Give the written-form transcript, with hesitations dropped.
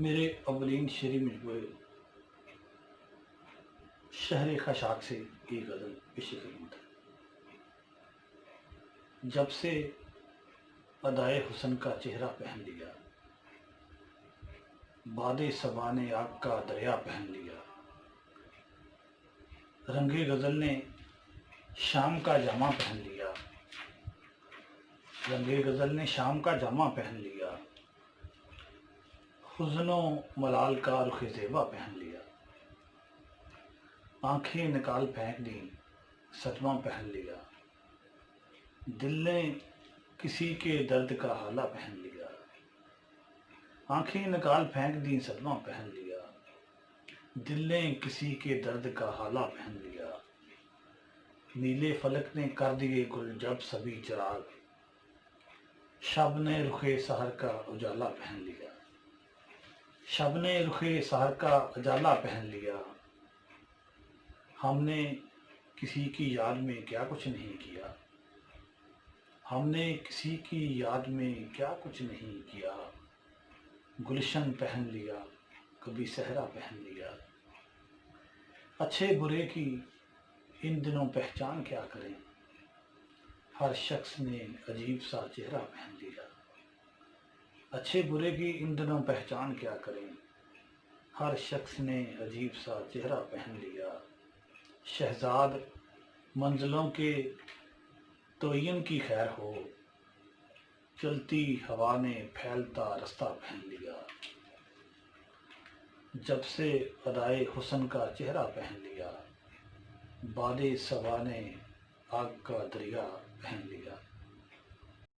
मेरे अवलीन शेरी मजबूर शहर खशाक से ये गज़ल पेश खिदमत है। जब से अदाए हुसन का चेहरा पहन लिया, बादे सबा ने आग का दरिया पहन लिया। रंगे गज़ल ने शाम का जामा पहन लिया, रंगे गज़ल ने शाम का जामा पहन लिया। हुज़्नो मलाल का रुख ज़ेबा पहन लिया। आंखें निकाल फेंक दी, सदमा पहन लिया। दिल ने किसी के दर्द का हाला पहन लिया। आंखें निकाल फेंक दी, सदमा पहन लिया। दिल ने किसी के दर्द का हाला पहन लिया। नीले फलक ने कर दिए गुल जब सभी चिराग, शब ने रुखे सहर का उजाला पहन लिया। शब ने रुखे सहर का उजाला पहन लिया। हमने किसी की याद में क्या कुछ नहीं किया, हमने किसी की याद में क्या कुछ नहीं किया। गुलशन पहन लिया, कभी सहरा पहन लिया। अच्छे बुरे की इन दिनों पहचान क्या करें, हर शख्स ने अजीब सा चेहरा पहन लिया। अच्छे बुरे की इन दिनों पहचान क्या करें, हर शख्स ने अजीब सा चेहरा पहन लिया। शहजाद मंजिलों के तोयन की खैर हो, चलती हवा ने फैलता रास्ता पहन लिया। जब से अदाए हुसन का चेहरा पहन लिया, बादे सबा ने आग का दरिया पहन लिया।